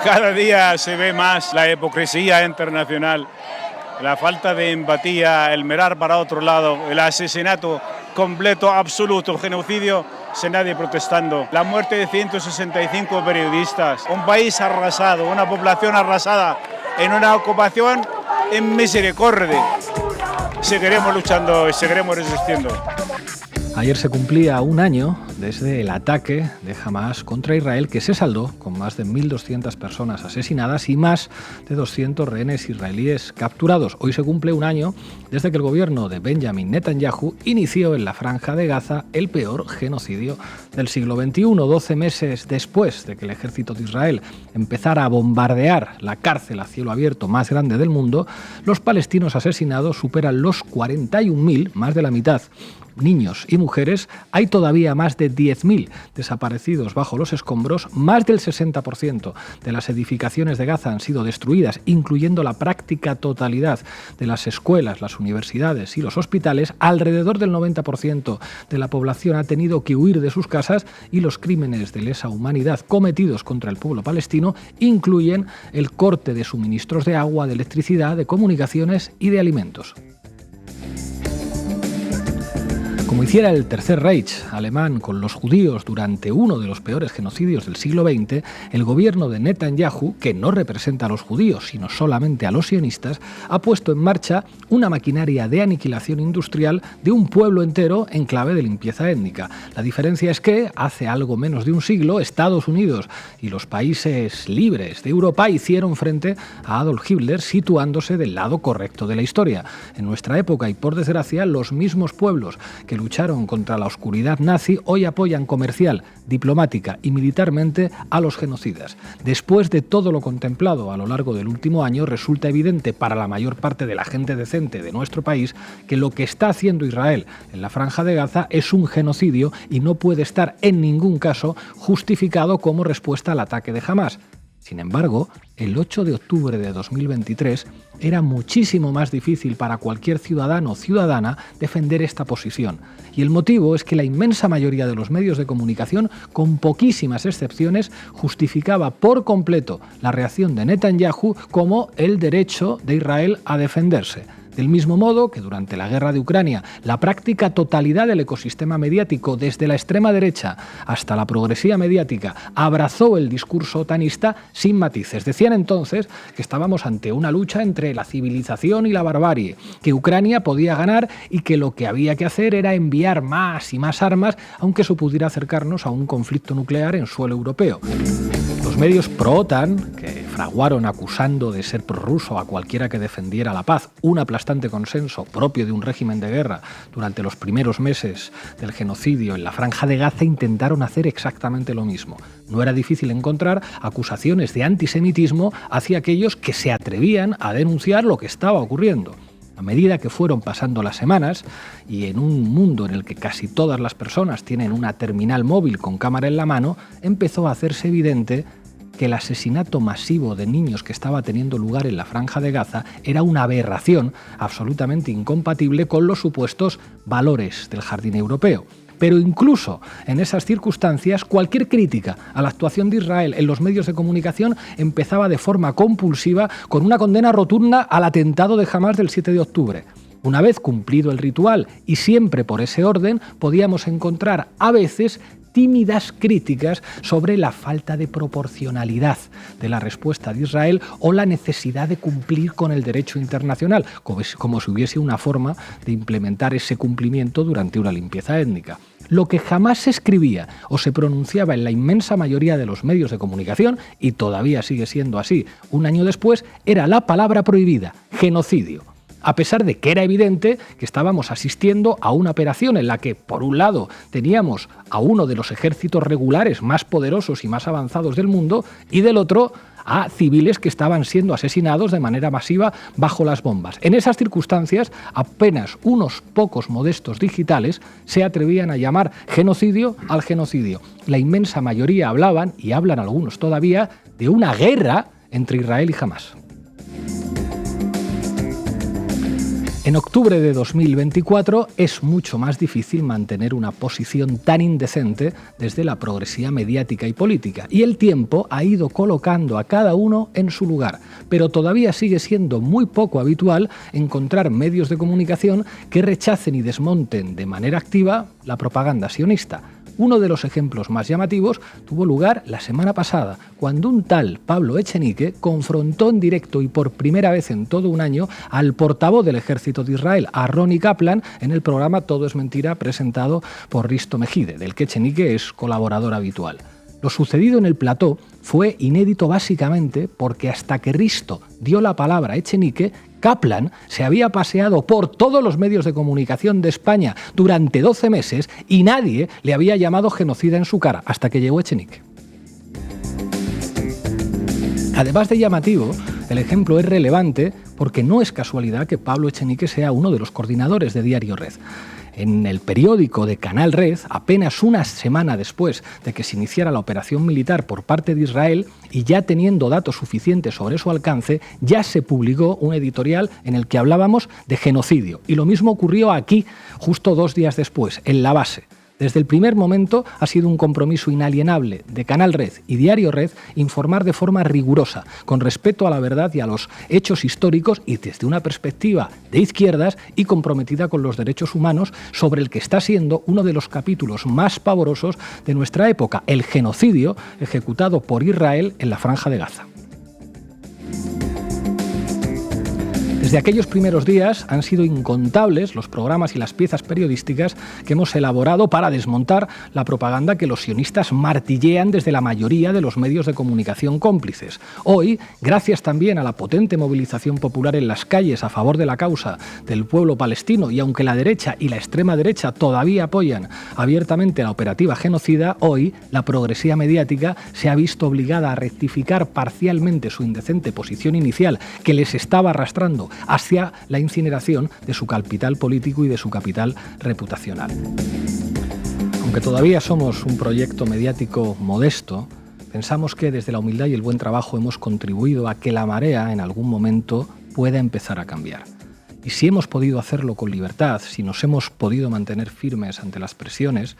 Cada día se ve más la hipocresía internacional, la falta de empatía, el mirar para otro lado, el asesinato completo, absoluto, el genocidio, sin nadie protestando. La muerte de 165 periodistas, un país arrasado, una población arrasada en una ocupación en misericordia. Seguiremos luchando y seguiremos resistiendo. Ayer se cumplía un año desde el ataque de Hamás contra Israel, que se saldó con más de 1.200 personas asesinadas y más de 200 rehenes israelíes capturados. Hoy se cumple un año desde que el gobierno de Benjamin Netanyahu inició en la Franja de Gaza el peor genocidio del siglo XXI. 12 meses después de que el ejército de Israel empezara a bombardear la cárcel a cielo abierto más grande del mundo, los palestinos asesinados superan los 41.000, más de la mitad. Niños y mujeres, hay todavía más de 10.000 desaparecidos bajo los escombros, más del 60% de las edificaciones de Gaza han sido destruidas, incluyendo la práctica totalidad de las escuelas, las universidades y los hospitales. Alrededor del 90% de la población ha tenido que huir de sus casas y los crímenes de lesa humanidad cometidos contra el pueblo palestino incluyen el corte de suministros de agua, de electricidad, de comunicaciones y de alimentos. Como hiciera el Tercer Reich alemán con los judíos durante uno de los peores genocidios del siglo XX, el gobierno de Netanyahu, que no representa a los judíos sino solamente a los sionistas, ha puesto en marcha una maquinaria de aniquilación industrial de un pueblo entero en clave de limpieza étnica. La diferencia es que, hace algo menos de un siglo, Estados Unidos y los países libres de Europa hicieron frente a Adolf Hitler, situándose del lado correcto de la historia. En nuestra época, y por desgracia, los mismos pueblos que lucharon contra la oscuridad nazi hoy apoyan comercial, diplomática y militarmente a los genocidas. Después de todo lo contemplado a lo largo del último año, resulta evidente para la mayor parte de la gente decente de nuestro país que lo que está haciendo Israel en la Franja de Gaza es un genocidio y no puede estar en ningún caso justificado como respuesta al ataque de Hamás. Sin embargo, el 8 de octubre de 2023 era muchísimo más difícil para cualquier ciudadano o ciudadana defender esta posición. Y el motivo es que la inmensa mayoría de los medios de comunicación, con poquísimas excepciones, justificaba por completo la reacción de Netanyahu como el derecho de Israel a defenderse. Del mismo modo que durante la guerra de Ucrania, la práctica totalidad del ecosistema mediático, desde la extrema derecha hasta la progresía mediática, abrazó el discurso otanista sin matices. Decían entonces que estábamos ante una lucha entre la civilización y la barbarie, que Ucrania podía ganar y que lo que había que hacer era enviar más y más armas, aunque eso pudiera acercarnos a un conflicto nuclear en suelo europeo. Los medios pro-OTAN, que fraguaron acusando de ser prorruso a cualquiera que defendiera la paz, un aplastante consenso propio de un régimen de guerra durante los primeros meses del genocidio en la Franja de Gaza, intentaron hacer exactamente lo mismo. No era difícil encontrar acusaciones de antisemitismo hacia aquellos que se atrevían a denunciar lo que estaba ocurriendo. A medida que fueron pasando las semanas, y en un mundo en el que casi todas las personas tienen una terminal móvil con cámara en la mano, empezó a hacerse evidente que el asesinato masivo de niños que estaba teniendo lugar en la Franja de Gaza era una aberración absolutamente incompatible con los supuestos valores del jardín europeo. Pero incluso en esas circunstancias, cualquier crítica a la actuación de Israel en los medios de comunicación empezaba de forma compulsiva con una condena rotunda al atentado de Hamás del 7 de octubre. Una vez cumplido el ritual y siempre por ese orden, podíamos encontrar a veces tímidas críticas sobre la falta de proporcionalidad de la respuesta de Israel o la necesidad de cumplir con el derecho internacional, como si hubiese una forma de implementar ese cumplimiento durante una limpieza étnica. Lo que jamás se escribía o se pronunciaba en la inmensa mayoría de los medios de comunicación, y todavía sigue siendo así un año después, era la palabra prohibida: genocidio. A pesar de que era evidente que estábamos asistiendo a una operación en la que, por un lado, teníamos a uno de los ejércitos regulares más poderosos y más avanzados del mundo, y del otro a civiles que estaban siendo asesinados de manera masiva bajo las bombas. En esas circunstancias, apenas unos pocos modestos digitales se atrevían a llamar genocidio al genocidio. La inmensa mayoría hablaban, y hablan algunos todavía, de una guerra entre Israel y Hamás. En octubre de 2024 es mucho más difícil mantener una posición tan indecente desde la progresía mediática y política, y el tiempo ha ido colocando a cada uno en su lugar, pero todavía sigue siendo muy poco habitual encontrar medios de comunicación que rechacen y desmonten de manera activa la propaganda sionista. Uno de los ejemplos más llamativos tuvo lugar la semana pasada, cuando un tal Pablo Echenique confrontó en directo y por primera vez en todo un año al portavoz del Ejército de Israel, a Ronnie Kaplan, en el programa Todo es Mentira, presentado por Risto Mejide, del que Echenique es colaborador habitual. Lo sucedido en el plató fue inédito básicamente porque hasta que Risto dio la palabra a Echenique, Kaplan se había paseado por todos los medios de comunicación de España durante 12 meses y nadie le había llamado genocida en su cara, hasta que llegó Echenique. Además de llamativo, el ejemplo es relevante porque no es casualidad que Pablo Echenique sea uno de los coordinadores de Diario Red. En el periódico de Canal Red, apenas una semana después de que se iniciara la operación militar por parte de Israel y ya teniendo datos suficientes sobre su alcance, ya se publicó un editorial en el que hablábamos de genocidio. Y lo mismo ocurrió aquí, justo 2 días después, en La Base. Desde el primer momento ha sido un compromiso inalienable de Canal Red y Diario Red informar de forma rigurosa, con respeto a la verdad y a los hechos históricos y desde una perspectiva de izquierdas y comprometida con los derechos humanos sobre el que está siendo uno de los capítulos más pavorosos de nuestra época, el genocidio ejecutado por Israel en la Franja de Gaza. Desde aquellos primeros días han sido incontables los programas y las piezas periodísticas que hemos elaborado para desmontar la propaganda que los sionistas martillean desde la mayoría de los medios de comunicación cómplices. Hoy, gracias también a la potente movilización popular en las calles a favor de la causa del pueblo palestino, y aunque la derecha y la extrema derecha todavía apoyan abiertamente la operativa genocida, hoy la progresía mediática se ha visto obligada a rectificar parcialmente su indecente posición inicial que les estaba arrastrando hacia la incineración de su capital político y de su capital reputacional. Aunque todavía somos un proyecto mediático modesto, pensamos que desde la humildad y el buen trabajo hemos contribuido a que la marea en algún momento pueda empezar a cambiar. Y si hemos podido hacerlo con libertad, si nos hemos podido mantener firmes ante las presiones,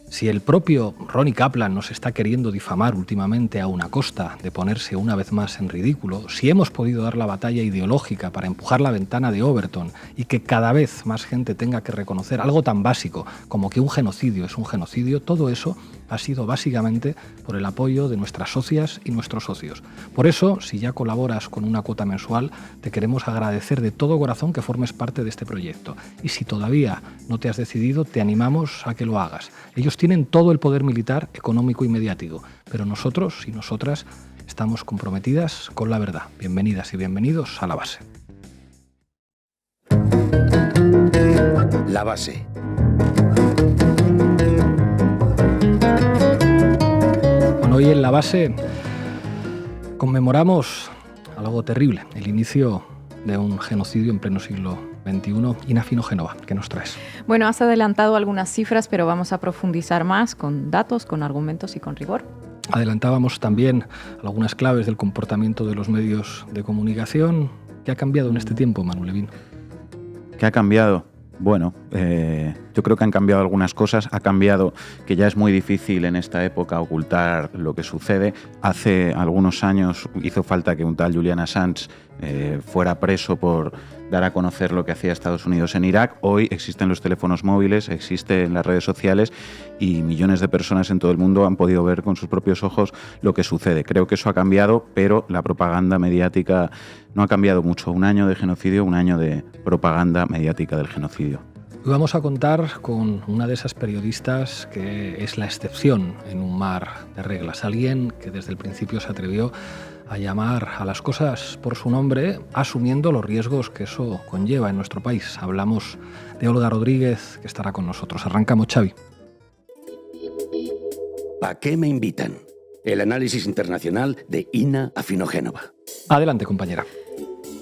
si el propio Ronnie Kaplan nos está queriendo difamar últimamente a una costa de ponerse una vez más en ridículo, si hemos podido dar la batalla ideológica para empujar la ventana de Overton y que cada vez más gente tenga que reconocer algo tan básico como que un genocidio es un genocidio, todo eso ha sido básicamente por el apoyo de nuestras socias y nuestros socios. Por eso, si ya colaboras con una cuota mensual, te queremos agradecer de todo corazón que formes parte de este proyecto. Y si todavía no te has decidido, te animamos a que lo hagas. Ellos tienen todo el poder militar, económico y mediático, pero nosotros y nosotras estamos comprometidas con la verdad. Bienvenidas y bienvenidos a La Base. La Base. Bueno, hoy en La Base conmemoramos algo terrible, el inicio de un genocidio en pleno siglo XXI. Ina Finogénova, ¿qué nos traes? Bueno, has adelantado algunas cifras, pero vamos a profundizar más con datos, con argumentos y con rigor. Adelantábamos también algunas claves del comportamiento de los medios de comunicación. ¿Qué ha cambiado en este tiempo, Manu Levín? ¿Qué ha cambiado? Bueno, yo creo que han cambiado algunas cosas. Ha cambiado que ya es muy difícil en esta época ocultar lo que sucede. Hace algunos años hizo falta que un tal Julian Assange fuera preso por dar a conocer lo que hacía Estados Unidos en Irak. Hoy existen los teléfonos móviles, existen las redes sociales y millones de personas en todo el mundo han podido ver con sus propios ojos lo que sucede. Creo que eso ha cambiado, pero la propaganda mediática no ha cambiado mucho. Un año de genocidio, un año de propaganda mediática del genocidio. Hoy vamos a contar con una de esas periodistas que es la excepción en un mar de reglas. Alguien que desde el principio se atrevió a llamar a las cosas por su nombre, asumiendo los riesgos que eso conlleva en nuestro país. Hablamos de Olga Rodríguez, que estará con nosotros. Arrancamos, Xavi. ¿A qué me invitan? El análisis internacional de Ina Finogénova. Adelante, compañera.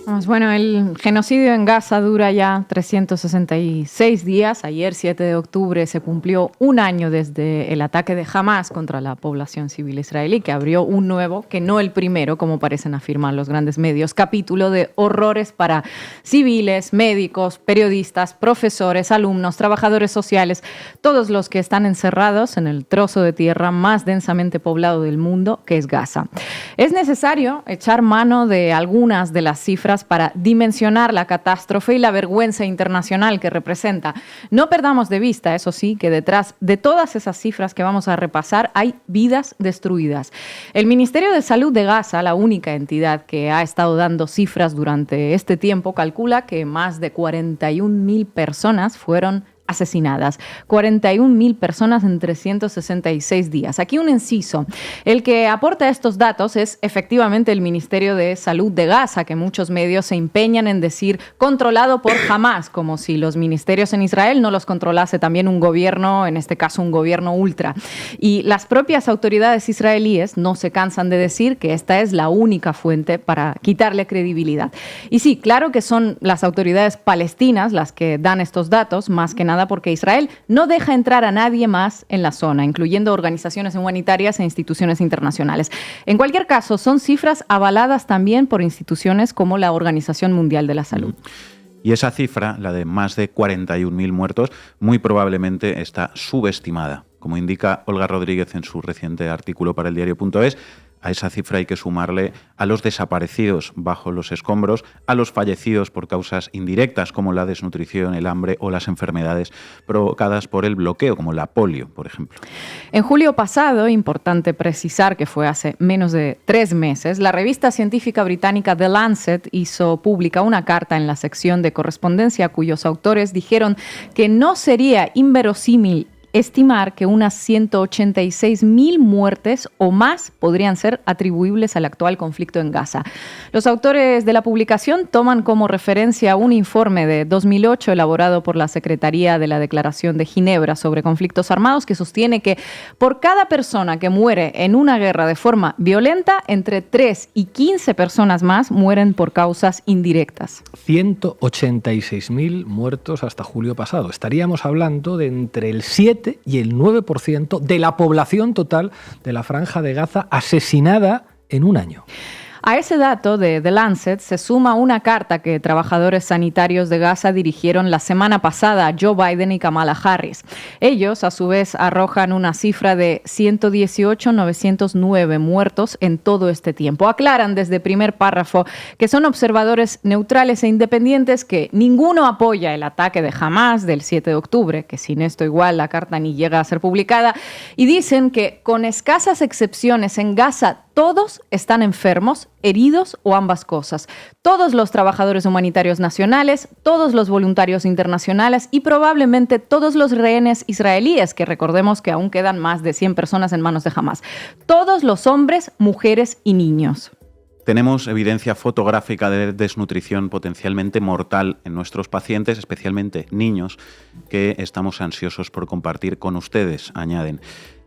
Bueno, el genocidio en Gaza dura ya 366 días. Ayer, 7 de octubre, se cumplió un año desde el ataque de Hamás contra la población civil israelí, que abrió un nuevo, que no el primero, como parecen afirmar los grandes medios, capítulo de horrores para civiles, médicos, periodistas, profesores, alumnos, trabajadores sociales, todos los que están encerrados en el trozo de tierra más densamente poblado del mundo, que es Gaza. Es necesario echar mano de algunas de las cifras para dimensionar la catástrofe y la vergüenza internacional que representa. No perdamos de vista, eso sí, que detrás de todas esas cifras que vamos a repasar hay vidas destruidas. El Ministerio de Salud de Gaza, la única entidad que ha estado dando cifras durante este tiempo, calcula que más de 41.000 personas fueron asesinadas. 41.000 personas en 366 días. Aquí un inciso. El que aporta estos datos es efectivamente el Ministerio de Salud de Gaza, que muchos medios se empeñan en decir controlado por Hamás, como si los ministerios en Israel no los controlase también un gobierno, en este caso un gobierno ultra. Y las propias autoridades israelíes no se cansan de decir que esta es la única fuente para quitarle credibilidad. Y sí, claro que son las autoridades palestinas las que dan estos datos, más que nada porque Israel no deja entrar a nadie más en la zona, incluyendo organizaciones humanitarias e instituciones internacionales. En cualquier caso, son cifras avaladas también por instituciones como la Organización Mundial de la Salud. Y esa cifra, la de más de 41.000 muertos, muy probablemente está subestimada. Como indica Olga Rodríguez en su reciente artículo para el diario.es, a esa cifra hay que sumarle a los desaparecidos bajo los escombros, a los fallecidos por causas indirectas como la desnutrición, el hambre o las enfermedades provocadas por el bloqueo, como la polio, por ejemplo. En julio pasado, importante precisar que fue hace menos de 3 meses, la revista científica británica The Lancet hizo pública una carta en la sección de correspondencia cuyos autores dijeron que no sería inverosímil estimar que unas 186.000 muertes o más podrían ser atribuibles al actual conflicto en Gaza. Los autores de la publicación toman como referencia un informe de 2008 elaborado por la Secretaría de la Declaración de Ginebra sobre conflictos armados que sostiene que por cada persona que muere en una guerra de forma violenta, entre 3 y 15 personas más mueren por causas indirectas. 186.000 muertos hasta julio pasado. Estaríamos hablando de entre el 7 y el 9% de la población total de la Franja de Gaza asesinada en un año. A ese dato de The Lancet se suma una carta que trabajadores sanitarios de Gaza dirigieron la semana pasada a Joe Biden y Kamala Harris. Ellos, a su vez, arrojan una cifra de 118.909 muertos en todo este tiempo. Aclaran desde primer párrafo que son observadores neutrales e independientes, que ninguno apoya el ataque de Hamás del 7 de octubre, que sin esto igual la carta ni llega a ser publicada, y dicen que con escasas excepciones en Gaza todos están enfermos, heridos o ambas cosas. Todos los trabajadores humanitarios nacionales, todos los voluntarios internacionales y probablemente todos los rehenes israelíes, que recordemos que aún quedan más de 100 personas en manos de Hamás. Todos los hombres, mujeres y niños. Tenemos evidencia fotográfica de desnutrición potencialmente mortal en nuestros pacientes, especialmente niños, que estamos ansiosos por compartir con ustedes, añaden.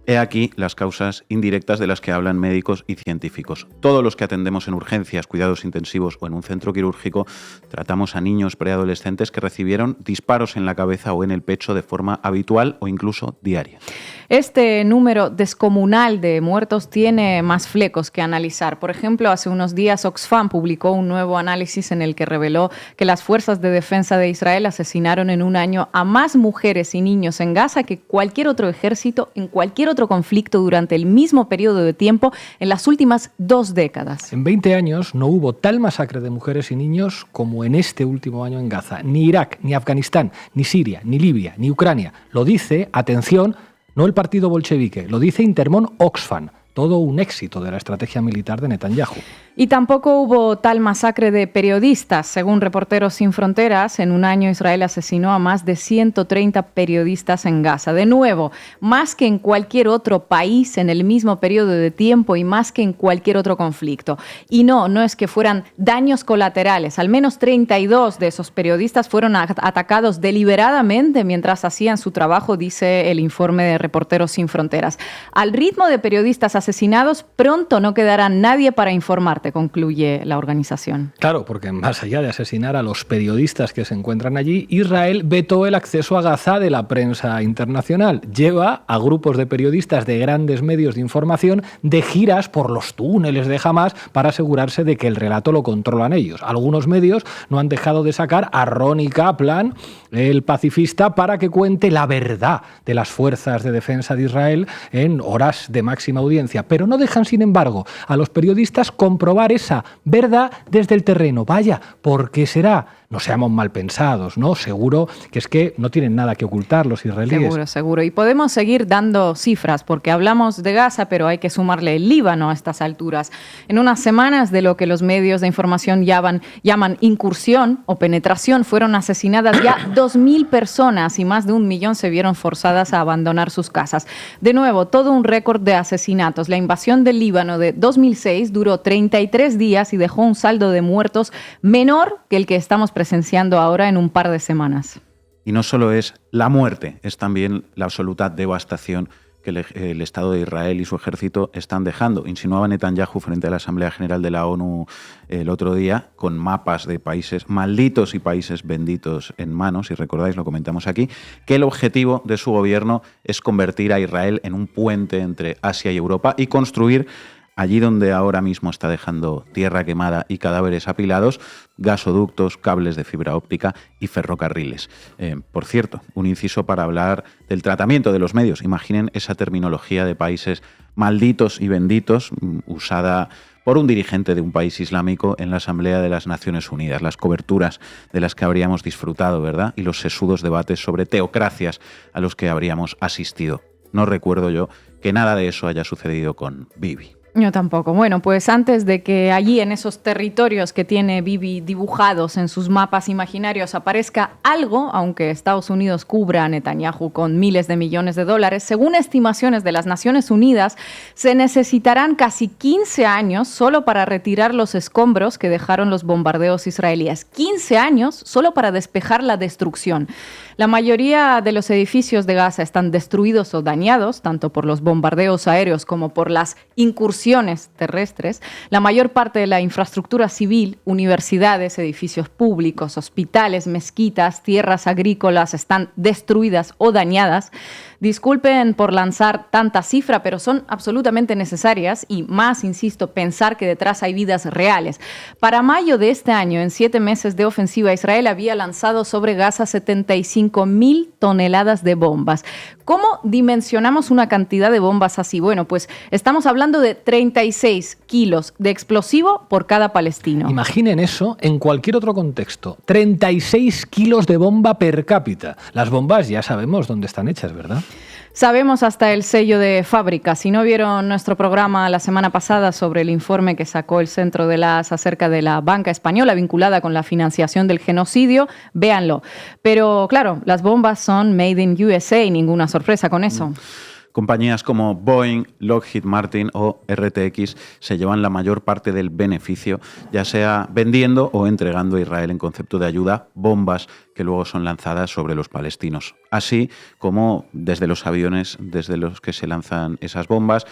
He aquí las causas indirectas de las que hablan médicos y científicos. Todos los que atendemos en urgencias, cuidados intensivos o en un centro quirúrgico tratamos a niños preadolescentes que recibieron disparos en la cabeza o en el pecho de forma habitual o incluso diaria. Este número descomunal de muertos tiene más flecos que analizar. Por ejemplo, hace unos días Oxfam publicó un nuevo análisis en el que reveló que las fuerzas de defensa de Israel asesinaron en un año a más mujeres y niños en Gaza que cualquier otro ejército en cualquier otro conflicto durante el mismo periodo de tiempo en las últimas 2 décadas. En 20 años no hubo tal masacre de mujeres y niños como en este último año en Gaza. Ni Irak, ni Afganistán, ni Siria, ni Libia, ni Ucrania. Lo dice, atención, no el partido bolchevique, lo dice Intermon Oxfam. Todo un éxito de la estrategia militar de Netanyahu. Y tampoco hubo tal masacre de periodistas. Según Reporteros Sin Fronteras, en un año Israel asesinó a más de 130 periodistas en Gaza. De nuevo, más que en cualquier otro país en el mismo periodo de tiempo y más que en cualquier otro conflicto. Y no es que fueran daños colaterales. Al menos 32 de esos periodistas fueron atacados deliberadamente mientras hacían su trabajo, dice el informe de Reporteros Sin Fronteras. Al ritmo de periodistas asesinados, pronto no quedará nadie para informarte. muerte, concluye la organización. Claro, porque más allá de asesinar a los periodistas que se encuentran allí, Israel vetó el acceso a Gaza de la prensa internacional. Lleva a grupos de periodistas de grandes medios de información de giras por los túneles de Hamás para asegurarse de que el relato lo controlan ellos. Algunos medios no han dejado de sacar a Ronnie Kaplan, el pacifista, para que cuente la verdad de las fuerzas de defensa de Israel en horas de máxima audiencia. Pero no dejan, sin embargo, a los periodistas comprobar esa verdad desde el terreno. Vaya, ¿por qué será? No seamos mal pensados, ¿no? Seguro que es que no tienen nada que ocultar los israelíes. Seguro. Y podemos seguir dando cifras, porque hablamos de Gaza, pero hay que sumarle el Líbano a estas alturas. En unas semanas, de lo que los medios de información llaman incursión o penetración, fueron asesinadas ya 2.000 personas y más de 1 millón se vieron forzadas a abandonar sus casas. De nuevo, todo un récord de asesinatos. La invasión del Líbano de 2006 duró 33 días y dejó un saldo de muertos menor que el que estamos presenciando ahora en un par de semanas. Y no solo es la muerte, es también la absoluta devastación que el Estado de Israel y su ejército están dejando. Insinuaba Netanyahu frente a la Asamblea General de la ONU el otro día, con mapas de países malditos y países benditos en manos, si recordáis, lo comentamos aquí, que el objetivo de su gobierno es convertir a Israel en un puente entre Asia y Europa y construir allí donde ahora mismo está dejando tierra quemada y cadáveres apilados, gasoductos, cables de fibra óptica y ferrocarriles. Por cierto, un inciso para hablar del tratamiento de los medios. Imaginen esa terminología de países malditos y benditos usada por un dirigente de un país islámico en la Asamblea de las Naciones Unidas, las coberturas de las que habríamos disfrutado, ¿verdad? Y los sesudos debates sobre teocracias a los que habríamos asistido. No recuerdo yo que nada de eso haya sucedido con Bibi. Yo tampoco. Bueno, pues antes de que allí en esos territorios que tiene Bibi dibujados en sus mapas imaginarios aparezca algo, aunque Estados Unidos cubra a Netanyahu con miles de millones de dólares, según estimaciones de las Naciones Unidas, se necesitarán casi 15 años solo para retirar los escombros que dejaron los bombardeos israelíes. 15 años solo para despejar la destrucción. La mayoría de los edificios de Gaza están destruidos o dañados, tanto por los bombardeos aéreos como por las incursiones terrestres. La mayor parte de la infraestructura civil, universidades, edificios públicos, hospitales, mezquitas, tierras agrícolas están destruidas o dañadas. Disculpen por lanzar tanta cifra, pero son absolutamente necesarias y más, insisto, pensar que detrás hay vidas reales. Para mayo de este año, en 7 meses de ofensiva, Israel había lanzado sobre Gaza 75.000 toneladas de bombas. ¿Cómo dimensionamos una cantidad de bombas así? Bueno, pues estamos hablando de 36 kilos de explosivo por cada palestino. Imaginen eso en cualquier otro contexto. 36 kilos de bomba per cápita. Las bombas ya sabemos dónde están hechas, ¿verdad? Sabemos hasta el sello de fábrica. Si no vieron nuestro programa la semana pasada sobre el informe que sacó el Centro de las acerca de la banca española vinculada con la financiación del genocidio, véanlo. Pero claro, las bombas son made in USA y ninguna sorpresa con eso. Compañías como Boeing, Lockheed Martin o RTX se llevan la mayor parte del beneficio, ya sea vendiendo o entregando a Israel en concepto de ayuda bombas que luego son lanzadas sobre los palestinos. Así como desde los aviones desde los que se lanzan esas bombas,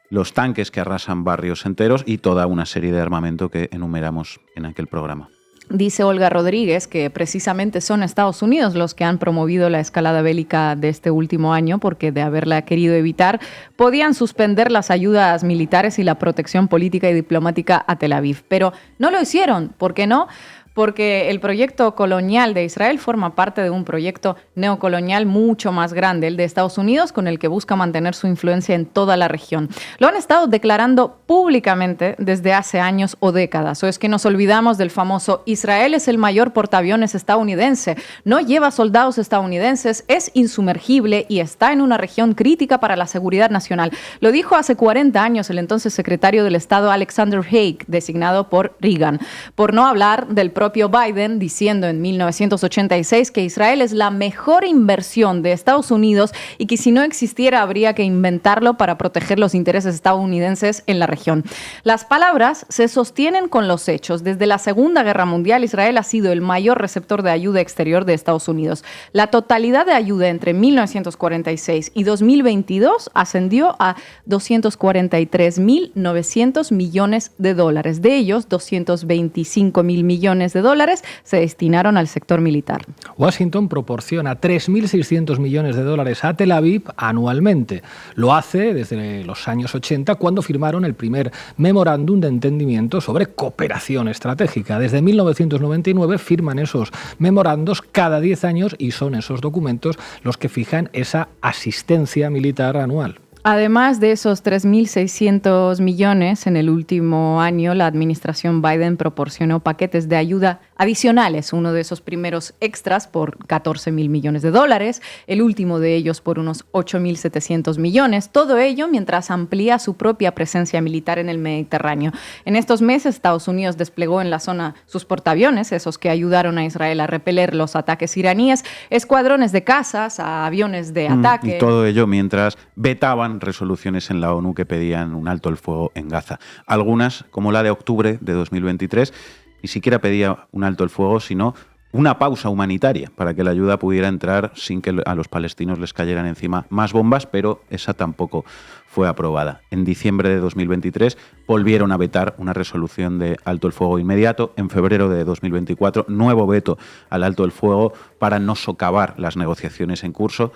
los tanques que arrasan barrios enteros y toda una serie de armamento que enumeramos en aquel programa. Dice Olga Rodríguez que precisamente son Estados Unidos los que han promovido la escalada bélica de este último año porque de haberla querido evitar podían suspender las ayudas militares y la protección política y diplomática a Tel Aviv. Pero no lo hicieron. ¿Por qué no? Porque el proyecto colonial de Israel forma parte de un proyecto neocolonial mucho más grande, el de Estados Unidos, con el que busca mantener su influencia en toda la región. Lo han estado declarando públicamente desde hace años o décadas. O es que nos olvidamos del famoso Israel es el mayor portaaviones estadounidense, no lleva soldados estadounidenses, es insumergible y está en una región crítica para la seguridad nacional. Lo dijo hace 40 años el entonces secretario del Estado Alexander Haig, designado por Reagan. Por no hablar del propio propio Biden, diciendo en 1986 que Israel es la mejor inversión de Estados Unidos y que si no existiera habría que inventarlo para proteger los intereses estadounidenses en la región. Las palabras se sostienen con los hechos. Desde la Segunda Guerra Mundial, Israel ha sido el mayor receptor de ayuda exterior de Estados Unidos. La totalidad de ayuda entre 1946 y 2022 ascendió a 243.900 millones de dólares. De ellos, 225.000 millones de dólares se destinaron al sector militar. Washington proporciona 3.600 millones de dólares a Tel Aviv anualmente. Lo hace desde los años 80, cuando firmaron el primer memorándum de entendimiento sobre cooperación estratégica. Desde 1999 firman esos memorandos cada 10 años y son esos documentos los que fijan esa asistencia militar anual. Además de esos 3.600 millones, en el último año la administración Biden proporcionó paquetes de ayuda adicionales, uno de esos primeros extras por 14.000 millones de dólares, el último de ellos por unos 8.700 millones, todo ello mientras amplía su propia presencia militar en el Mediterráneo. En estos meses Estados Unidos desplegó en la zona sus portaaviones, esos que ayudaron a Israel a repeler los ataques iraníes, escuadrones de cazas, a aviones de ataque. Y todo ello mientras vetaban resoluciones en la ONU que pedían un alto el fuego en Gaza. Algunas, como la de octubre de 2023, ni siquiera pedía un alto el fuego, sino una pausa humanitaria para que la ayuda pudiera entrar sin que a los palestinos les cayeran encima más bombas, pero esa tampoco fue aprobada. En diciembre de 2023 volvieron a vetar una resolución de alto el fuego inmediato. En febrero de 2024, nuevo veto al alto el fuego para no socavar las negociaciones en curso.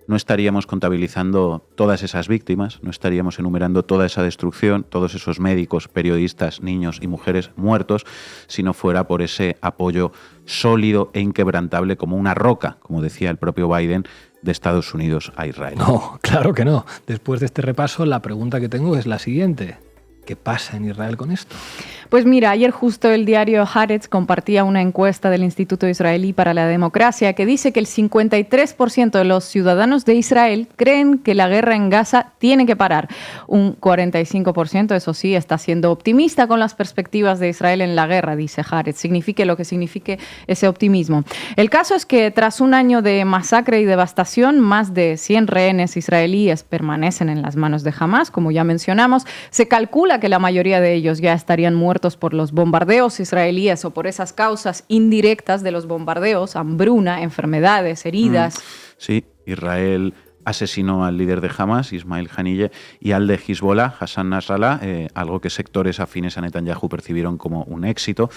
No estaríamos contabilizando todas esas víctimas, no estaríamos enumerando toda esa destrucción, todos esos médicos, periodistas, niños y mujeres muertos, si no fuera por ese apoyo sólido e inquebrantable como una roca, como decía el propio Biden, de Estados Unidos a Israel. No, claro que no. Después de este repaso, la pregunta que tengo es la siguiente. ¿Qué pasa en Israel con esto? Pues mira, ayer justo el diario Haaretz compartía una encuesta del Instituto Israelí para la Democracia que dice que el 53% de los ciudadanos de Israel creen que la guerra en Gaza tiene que parar. Un 45%, eso sí, está siendo optimista con las perspectivas de Israel en la guerra, dice Haaretz. Signifique lo que signifique ese optimismo. El caso es que tras un año de masacre y devastación, más de 100 rehenes israelíes permanecen en las manos de Hamás, como ya mencionamos. Se calcula que la mayoría de ellos ya estarían muertos por los bombardeos israelíes o por esas causas indirectas de los bombardeos, hambruna, enfermedades, heridas. Sí, Israel asesinó al líder de Hamás, Ismail Haniyeh, y al de Hezbollah, Hassan Nasrallah, algo que sectores afines a Netanyahu percibieron como un éxito,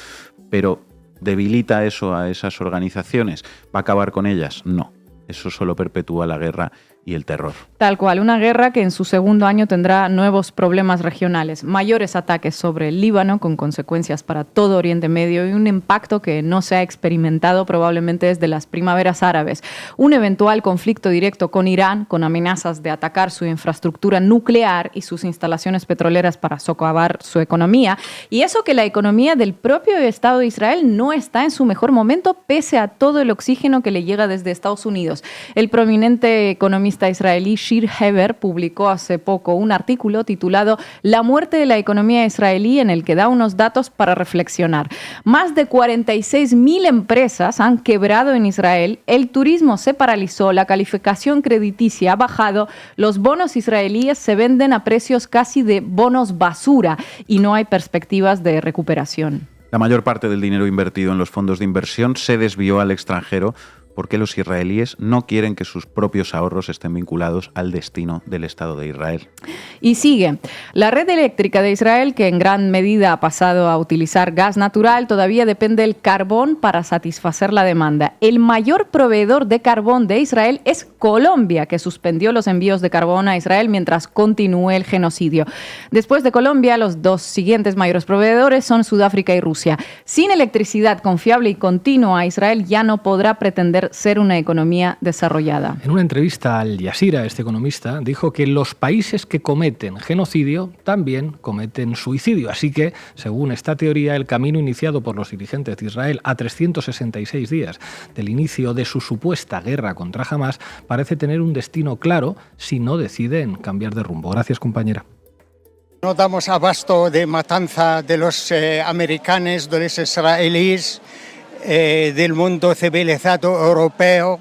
pero ¿debilita eso a esas organizaciones? ¿Va a acabar con ellas? No, eso solo perpetúa la guerra y el terror. Tal cual, una guerra que en su segundo año tendrá nuevos problemas regionales, mayores ataques sobre el Líbano con consecuencias para todo Oriente Medio y un impacto que no se ha experimentado probablemente desde las primaveras árabes. Un eventual conflicto directo con Irán, con amenazas de atacar su infraestructura nuclear y sus instalaciones petroleras para socavar su economía. Y eso que la economía del propio Estado de Israel no está en su mejor momento pese a todo el oxígeno que le llega desde Estados Unidos. El prominente economista israelí Shir Heber publicó hace poco un artículo titulado La muerte de la economía israelí, en el que da unos datos para reflexionar. Más de 46.000 empresas han quebrado en Israel, el turismo se paralizó, la calificación crediticia ha bajado, los bonos israelíes se venden a precios casi de bonos basura y no hay perspectivas de recuperación. La mayor parte del dinero invertido en los fondos de inversión se desvió al extranjero porque los israelíes no quieren que sus propios ahorros estén vinculados al destino del Estado de Israel. Y sigue. La red eléctrica de Israel, que en gran medida ha pasado a utilizar gas natural, todavía depende del carbón para satisfacer la demanda. El mayor proveedor de carbón de Israel es Colombia, que suspendió los envíos de carbón a Israel mientras continúe el genocidio. Después de Colombia, los dos siguientes mayores proveedores son Sudáfrica y Rusia. Sin electricidad confiable y continua, Israel ya no podrá pretender ser una economía desarrollada. En una entrevista al Jazeera, este economista dijo que los países que cometen genocidio también cometen suicidio. Así que, según esta teoría, el camino iniciado por los dirigentes de Israel a 366 días del inicio de su supuesta guerra contra Hamás parece tener un destino claro si no deciden cambiar de rumbo. Gracias, compañera. No damos abasto de matanza de los americanos, de los israelíes. del mundo civilizado europeo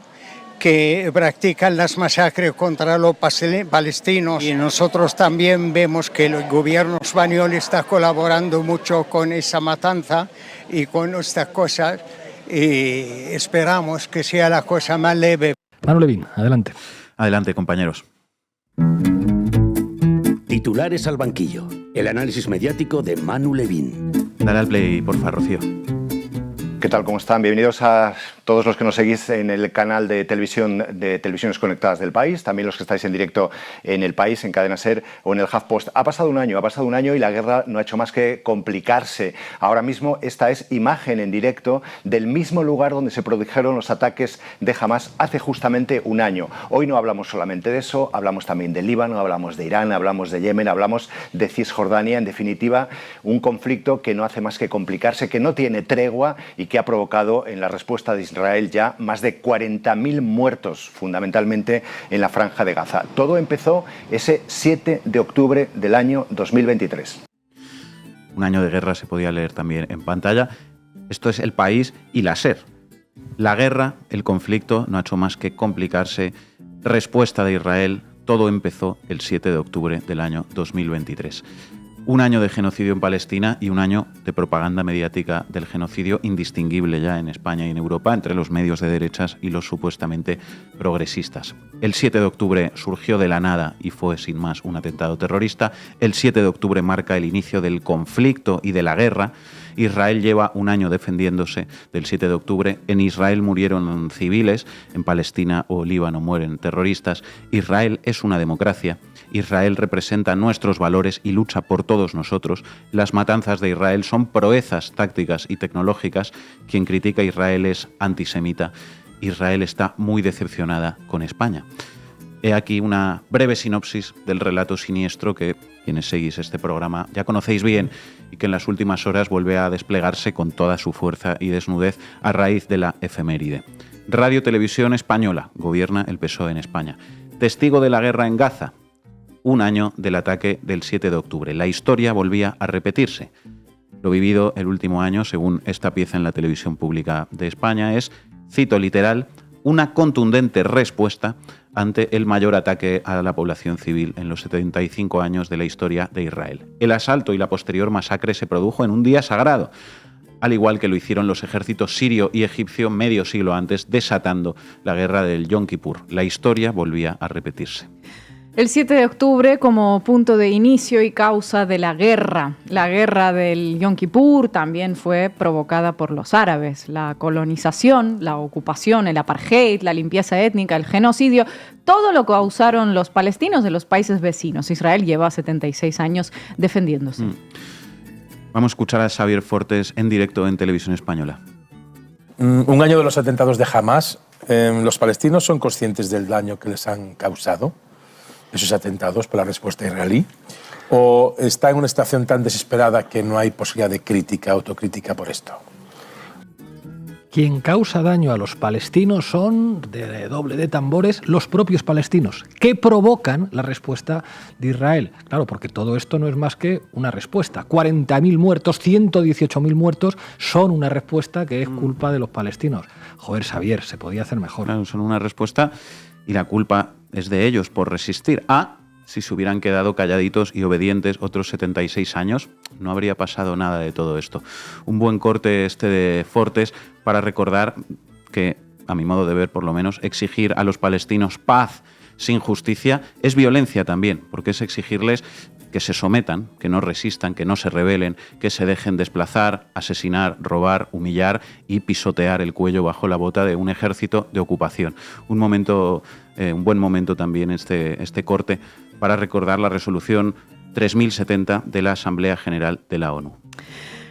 que practican las masacres contra los palestinos, y nosotros también vemos que el gobierno español está colaborando mucho con esa matanza y con estas cosas, y esperamos que sea la cosa más leve. Manu Levín, adelante. Adelante, compañeros. Titulares al banquillo. El análisis mediático de Manu Levín. Dale al play, porfa, Rocío. ¿Qué tal? ¿Cómo están? Bienvenidos a todos los que nos seguís en el canal de televisión de Televisiones Conectadas del País, también los que estáis en directo en El País, en Cadena SER o en el HuffPost. Ha pasado un año y la guerra no ha hecho más que complicarse. Ahora mismo esta es imagen en directo del mismo lugar donde se produjeron los ataques de Hamás hace justamente un año. Hoy no hablamos solamente de eso, hablamos también de Líbano, hablamos de Irán, hablamos de Yemen, hablamos de Cisjordania. En definitiva, un conflicto que no hace más que complicarse, que no tiene tregua y que ha provocado en la respuesta de Israel ya más de 40.000 muertos, fundamentalmente en la Franja de Gaza. Todo empezó ese 7 de octubre del año 2023. Un año de guerra se podía leer también en pantalla. Esto es El País y la SER. La guerra, el conflicto, no ha hecho más que complicarse. Respuesta de Israel, todo empezó el 7 de octubre del año 2023. Un año de genocidio en Palestina y un año de propaganda mediática del genocidio indistinguible ya en España y en Europa entre los medios de derechas y los supuestamente progresistas. El 7 de octubre surgió de la nada y fue sin más un atentado terrorista. El 7 de octubre marca el inicio del conflicto y de la guerra. Israel lleva un año defendiéndose del 7 de octubre. En Israel murieron civiles, en Palestina o Líbano mueren terroristas. Israel es una democracia. Israel representa nuestros valores y lucha por todos nosotros. Las matanzas de Israel son proezas tácticas y tecnológicas. Quien critica a Israel es antisemita. Israel está muy decepcionada con España. He aquí una breve sinopsis del relato siniestro que quienes seguís este programa ya conocéis bien y que en las últimas horas vuelve a desplegarse con toda su fuerza y desnudez a raíz de la efeméride. Radio Televisión Española, gobierna el PSOE en España. Testigo de la guerra en Gaza, un año del ataque del 7 de octubre. La historia volvía a repetirse. Lo vivido el último año, según esta pieza en la televisión pública de España, es, cito literal, una contundente respuesta ante el mayor ataque a la población civil en los 75 años de la historia de Israel. El asalto y la posterior masacre se produjo en un día sagrado, al igual que lo hicieron los ejércitos sirio y egipcio medio siglo antes, desatando la guerra del Yom Kippur. La historia volvía a repetirse. El 7 de octubre como punto de inicio y causa de la guerra. La guerra del Yom Kippur también fue provocada por los árabes. La colonización, la ocupación, el apartheid, la limpieza étnica, el genocidio, todo lo causaron los palestinos de los países vecinos. Israel lleva 76 años defendiéndose. Vamos a escuchar a Xavier Fortes en directo en Televisión Española. Un año de los atentados de Hamás. ¿Los palestinos son conscientes del daño que les han causado esos atentados por la respuesta israelí? ¿O está en una situación tan desesperada que no hay posibilidad de crítica, autocrítica por esto? Quien causa daño a los palestinos son, de doble de tambores, los propios palestinos, que provocan la respuesta de Israel. Claro, porque todo esto no es más que una respuesta. 40.000 muertos, 118.000 muertos son una respuesta que es culpa de los palestinos. Joder, Xavier, se podía hacer mejor. Claro, son una respuesta y la culpa es de ellos por resistir. Si se hubieran quedado calladitos y obedientes otros 76 años, no habría pasado nada de todo esto. Un buen corte este de Fortes para recordar que, a mi modo de ver por lo menos, exigir a los palestinos paz sin justicia es violencia también, porque es exigirles que se sometan, que no resistan, que no se rebelen, que se dejen desplazar, asesinar, robar, humillar y pisotear el cuello bajo la bota de un ejército de ocupación. Un buen momento también este corte para recordar la resolución 3070 de la Asamblea General de la ONU.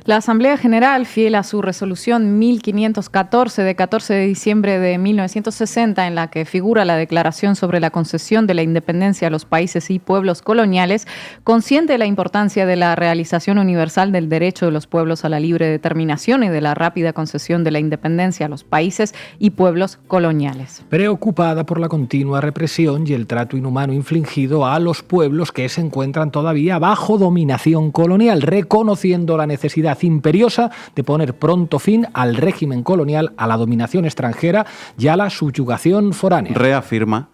La Asamblea General, fiel a su resolución 1514 de 14 de diciembre de 1960, en la que figura la declaración sobre la concesión de la independencia a los países y pueblos coloniales, consciente de la importancia de la realización universal del derecho de los pueblos a la libre determinación y de la rápida concesión de la independencia a los países y pueblos coloniales. Preocupada por la continua represión y el trato inhumano infligido a los pueblos que se encuentran todavía bajo dominación colonial, reconociendo la necesidad imperiosa de poner pronto fin al régimen colonial, a la dominación extranjera y a la subyugación foránea. Reafirma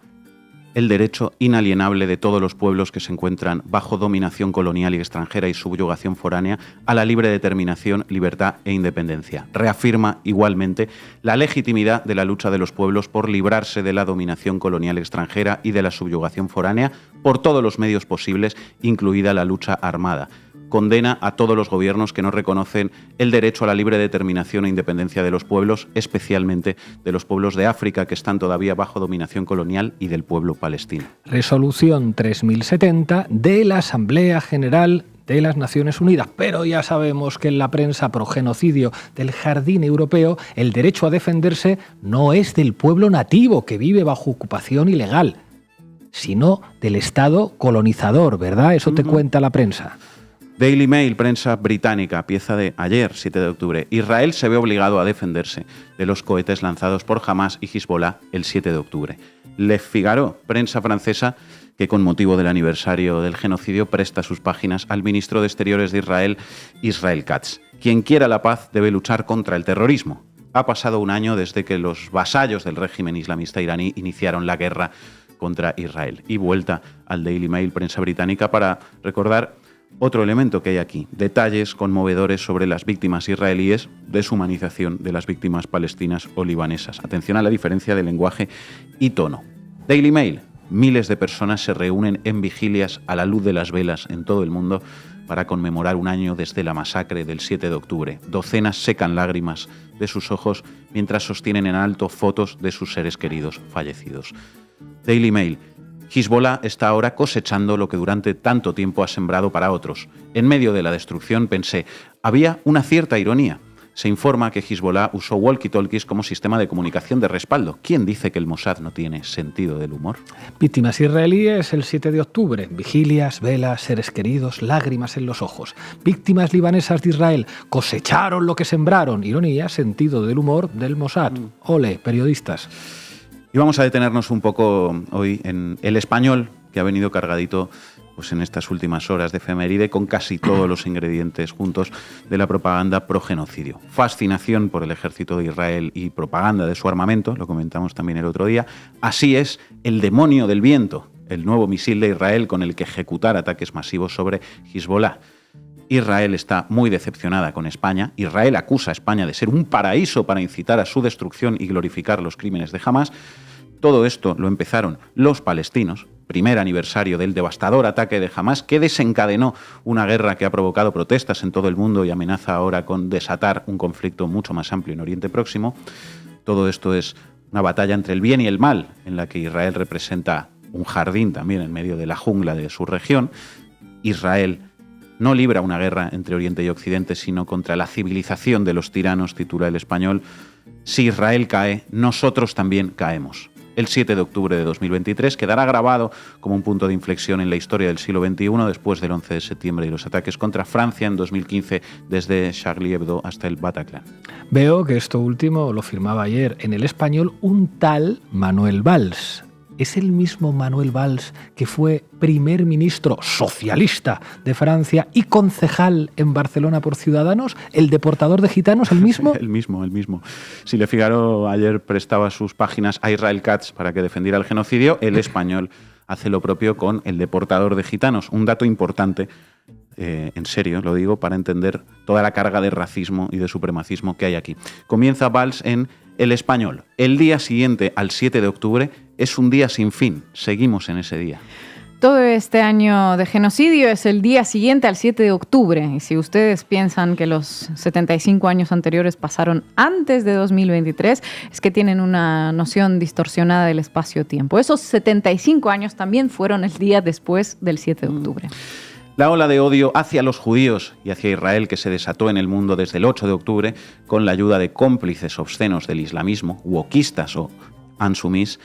el derecho inalienable de todos los pueblos que se encuentran bajo dominación colonial y extranjera y subyugación foránea a la libre determinación, libertad e independencia. Reafirma igualmente la legitimidad de la lucha de los pueblos por librarse de la dominación colonial extranjera y de la subyugación foránea por todos los medios posibles, incluida la lucha armada. Condena a todos los gobiernos que no reconocen el derecho a la libre determinación e independencia de los pueblos, especialmente de los pueblos de África que están todavía bajo dominación colonial y del pueblo palestino. Resolución 3070 de la Asamblea General de las Naciones Unidas. Pero ya sabemos que en la prensa progenocidio del Jardín Europeo el derecho a defenderse no es del pueblo nativo que vive bajo ocupación ilegal, sino del Estado colonizador, ¿verdad? Eso te cuenta la prensa. Daily Mail, prensa británica, pieza de ayer, 7 de octubre. Israel se ve obligado a defenderse de los cohetes lanzados por Hamas y Hezbollah el 7 de octubre. Le Figaro, prensa francesa, que con motivo del aniversario del genocidio presta sus páginas al ministro de Exteriores de Israel, Israel Katz. Quien quiera la paz debe luchar contra el terrorismo. Ha pasado un año desde que los vasallos del régimen islamista iraní iniciaron la guerra contra Israel. Y vuelta al Daily Mail, prensa británica, para recordar otro elemento que hay aquí, detalles conmovedores sobre las víctimas israelíes, deshumanización de las víctimas palestinas o libanesas. Atención a la diferencia de lenguaje y tono. Daily Mail, miles de personas se reúnen en vigilias a la luz de las velas en todo el mundo para conmemorar un año desde la masacre del 7 de octubre. Docenas secan lágrimas de sus ojos mientras sostienen en alto fotos de sus seres queridos fallecidos. Daily Mail, Hezbollah está ahora cosechando lo que durante tanto tiempo ha sembrado para otros. En medio de la destrucción pensé, había una cierta ironía. Se informa que Hezbollah usó walkie-talkies como sistema de comunicación de respaldo. ¿Quién dice que el Mossad no tiene sentido del humor? Víctimas israelíes el 7 de octubre. Vigilias, velas, seres queridos, lágrimas en los ojos. Víctimas libanesas de Israel cosecharon lo que sembraron. Ironía, sentido del humor del Mossad. Ole, periodistas. Y vamos a detenernos un poco hoy en El Español, que ha venido cargadito pues en estas últimas horas de efeméride con casi todos los ingredientes juntos de la propaganda progenocidio. Fascinación por el ejército de Israel y propaganda de su armamento, lo comentamos también el otro día. Así es el demonio del viento, el nuevo misil de Israel con el que ejecutar ataques masivos sobre Hezbollah. Israel está muy decepcionada con España. Israel acusa a España de ser un paraíso para incitar a su destrucción y glorificar los crímenes de Hamas. Todo esto lo empezaron los palestinos, primer aniversario del devastador ataque de Hamas, que desencadenó una guerra que ha provocado protestas en todo el mundo y amenaza ahora con desatar un conflicto mucho más amplio en Oriente Próximo. Todo esto es una batalla entre el bien y el mal, en la que Israel representa un jardín también en medio de la jungla de su región. Israel no libra una guerra entre Oriente y Occidente, sino contra la civilización de los tiranos, titula El Español. Si Israel cae, nosotros también caemos. El 7 de octubre de 2023 quedará grabado como un punto de inflexión en la historia del siglo XXI después del 11 de septiembre y los ataques contra Francia en 2015 desde Charlie Hebdo hasta el Bataclan. Veo que esto último lo firmaba ayer en El Español un tal Manuel Valls. ¿Es el mismo Manuel Valls que fue primer ministro socialista de Francia y concejal en Barcelona por Ciudadanos? ¿El deportador de gitanos, el mismo? El mismo. Si Le Figaro ayer prestaba sus páginas a Israel Katz para que defendiera el genocidio, El Español hace lo propio con el deportador de gitanos. Un dato importante, en serio lo digo, para entender toda la carga de racismo y de supremacismo que hay aquí. Comienza Valls en El Español. El día siguiente al 7 de octubre es un día sin fin. Seguimos en ese día. Todo este año de genocidio es el día siguiente al 7 de octubre. Y si ustedes piensan que los 75 años anteriores pasaron antes de 2023, es que tienen una noción distorsionada del espacio-tiempo. Esos 75 años también fueron el día después del 7 de octubre. La ola de odio hacia los judíos y hacia Israel que se desató en el mundo desde el 8 de octubre con la ayuda de cómplices obscenos del islamismo, wokistas o ansumís,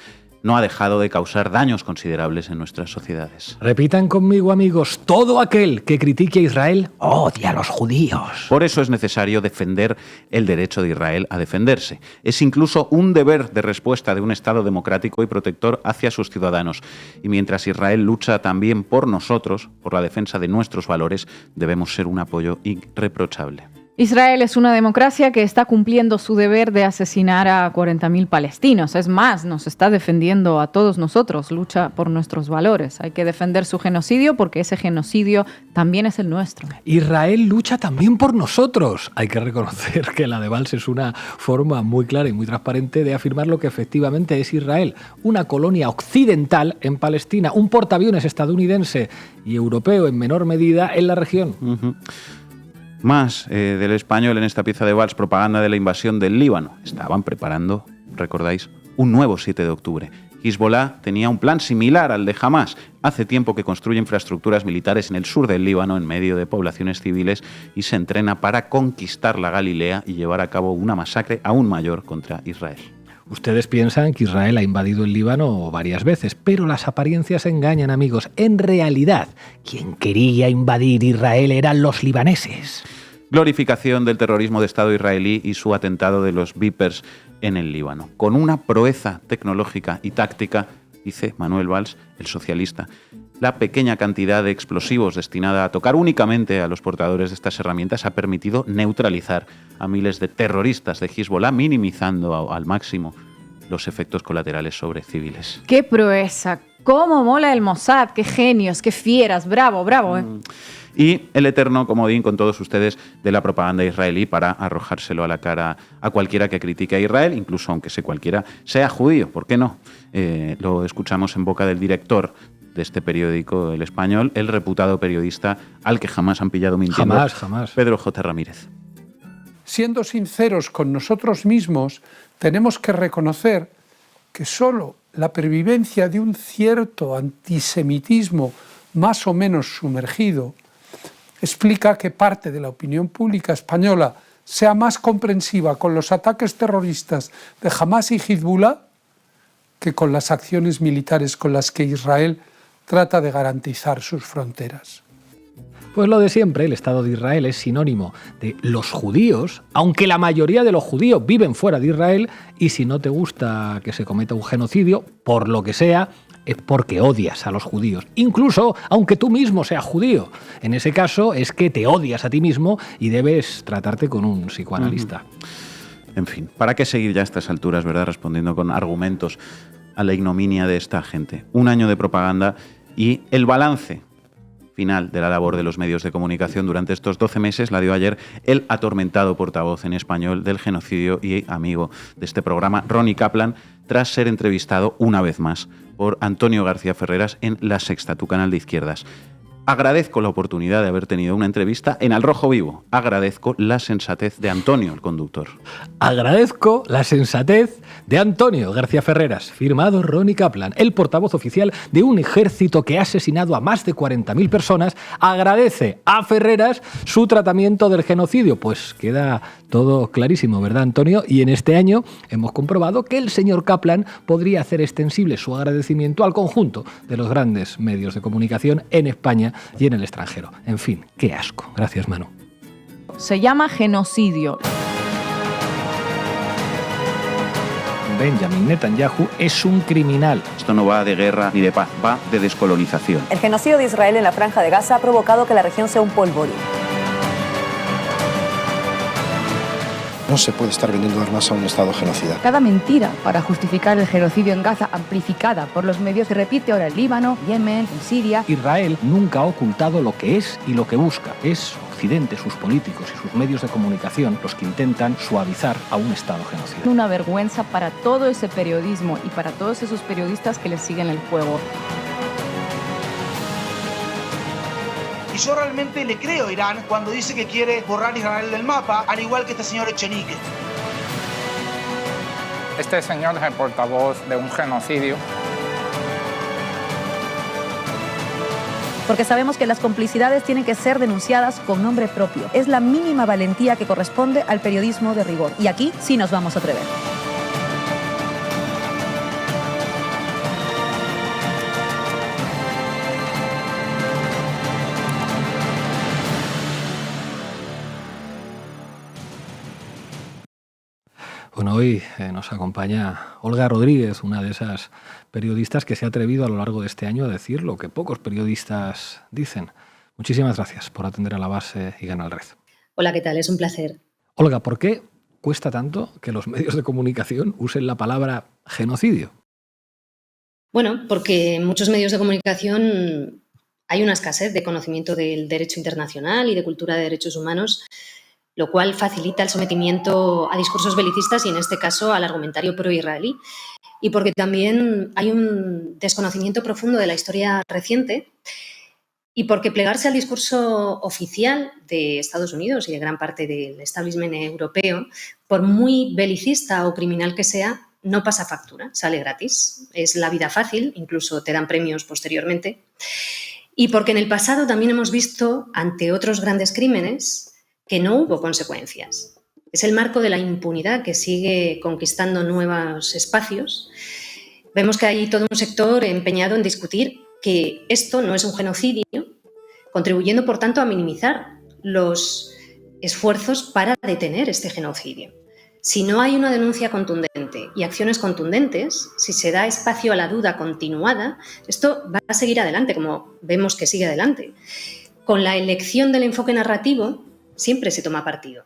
no ha dejado de causar daños considerables en nuestras sociedades. Repitan conmigo, amigos, todo aquel que critique a Israel odia a los judíos. Por eso es necesario defender el derecho de Israel a defenderse. Es incluso un deber de respuesta de un Estado democrático y protector hacia sus ciudadanos. Y mientras Israel lucha también por nosotros, por la defensa de nuestros valores, debemos ser un apoyo irreprochable. Israel es una democracia que está cumpliendo su deber de asesinar a 40.000 palestinos. Es más, nos está defendiendo a todos nosotros, lucha por nuestros valores. Hay que defender su genocidio porque ese genocidio también es el nuestro. Israel lucha también por nosotros. Hay que reconocer que la de Valls es una forma muy clara y muy transparente de afirmar lo que efectivamente es Israel. Una colonia occidental en Palestina, un portaaviones estadounidense y europeo en menor medida en la región. Más del español en esta pieza de Valls, propaganda de la invasión del Líbano. Estaban preparando, recordáis, un nuevo 7 de octubre. Hezbollah tenía un plan similar al de Hamás. Hace tiempo que construye infraestructuras militares en el sur del Líbano, en medio de poblaciones civiles, y se entrena para conquistar la Galilea y llevar a cabo una masacre aún mayor contra Israel. Ustedes piensan que Israel ha invadido el Líbano varias veces, pero las apariencias engañan, amigos. En realidad, quien quería invadir Israel eran los libaneses. Glorificación del terrorismo de Estado israelí y su atentado de los Vipers en el Líbano. Con una proeza tecnológica y táctica, dice Manuel Valls, el socialista, la pequeña cantidad de explosivos destinada a tocar únicamente a los portadores de estas herramientas ha permitido neutralizar a miles de terroristas de Hezbollah, minimizando al máximo los efectos colaterales sobre civiles. ¡Qué proeza! ¡Cómo mola el Mossad! ¡Qué genios! ¡Qué fieras! ¡Bravo, bravo! Y el eterno comodín con todos ustedes de la propaganda israelí para arrojárselo a la cara a cualquiera que critique a Israel, incluso aunque ese cualquiera sea judío. ¿Por qué no? Lo escuchamos en boca del director de este periódico, El Español, el reputado periodista al que jamás han pillado mintiendo. Jamás. Pedro J. Ramírez. Siendo sinceros con nosotros mismos, tenemos que reconocer que solo la pervivencia de un cierto antisemitismo más o menos sumergido explica que parte de la opinión pública española sea más comprensiva con los ataques terroristas de Hamás y Hezbollah que con las acciones militares con las que Israel trata de garantizar sus fronteras. Pues lo de siempre, el Estado de Israel es sinónimo de los judíos, aunque la mayoría de los judíos viven fuera de Israel, y si no te gusta que se cometa un genocidio, por lo que sea, es porque odias a los judíos, incluso aunque tú mismo seas judío. En ese caso es que te odias a ti mismo y debes tratarte con un psicoanalista. En fin, ¿para qué seguir ya a estas alturas, verdad? Respondiendo con argumentos a la ignominia de esta gente. Un año de propaganda y el balance final de la labor de los medios de comunicación durante estos 12 meses la dio ayer el atormentado portavoz en español del genocidio y amigo de este programa, Ronnie Kaplan, tras ser entrevistado una vez más por Antonio García Ferreras en La Sexta, tu canal de izquierdas. Agradezco la oportunidad de haber tenido una entrevista en Al Rojo Vivo. Agradezco la sensatez de Antonio, el conductor. Agradezco la sensatez de Antonio García Ferreras, firmado Ronnie Kaplan, el portavoz oficial de un ejército que ha asesinado a más de 40.000 personas. Agradece a Ferreras su tratamiento del genocidio. Pues queda todo clarísimo, ¿verdad, Antonio? Y en este año hemos comprobado que el señor Kaplan podría hacer extensible su agradecimiento al conjunto de los grandes medios de comunicación en España y en el extranjero. En fin, qué asco. Gracias, Manu. Se llama genocidio. Benjamin Netanyahu es un criminal. Esto no va de guerra ni de paz, va de descolonización. El genocidio de Israel en la Franja de Gaza ha provocado que la región sea un polvorín. No se puede estar vendiendo armas a un Estado genocida. Cada mentira para justificar el genocidio en Gaza, amplificada por los medios, se repite ahora en Líbano, Yemen, en Siria. Israel nunca ha ocultado lo que es y lo que busca. Es Occidente, sus políticos y sus medios de comunicación los que intentan suavizar a un Estado genocida. Una vergüenza para todo ese periodismo y para todos esos periodistas que le siguen el juego. Y yo realmente le creo a Irán cuando dice que quiere borrar Israel del mapa, al igual que este señor Echenique. Este señor es el portavoz de un genocidio. Porque sabemos que las complicidades tienen que ser denunciadas con nombre propio. Es la mínima valentía que corresponde al periodismo de rigor. Y aquí sí nos vamos a atrever. Bueno, hoy nos acompaña Olga Rodríguez, una de esas periodistas que se ha atrevido a lo largo de este año a decir lo que pocos periodistas dicen. Muchísimas gracias por atender a La Base y Canal Red. Hola, ¿qué tal? Es un placer. Olga, ¿por qué cuesta tanto que los medios de comunicación usen la palabra genocidio? Bueno, porque en muchos medios de comunicación hay una escasez de conocimiento del derecho internacional y de cultura de derechos humanos, lo cual facilita el sometimiento a discursos belicistas y, en este caso, al argumentario pro-israelí. Y porque también hay un desconocimiento profundo de la historia reciente y porque plegarse al discurso oficial de Estados Unidos y de gran parte del establishment europeo, por muy belicista o criminal que sea, no pasa factura, sale gratis. Es la vida fácil, incluso te dan premios posteriormente. Y porque en el pasado también hemos visto, ante otros grandes crímenes, que no hubo consecuencias. Es el marco de la impunidad que sigue conquistando nuevos espacios. Vemos que hay todo un sector empeñado en discutir que esto no es un genocidio, contribuyendo, por tanto, a minimizar los esfuerzos para detener este genocidio. Si no hay una denuncia contundente y acciones contundentes, si se da espacio a la duda continuada, esto va a seguir adelante, como vemos que sigue adelante. Con la elección del enfoque narrativo, siempre se toma partido.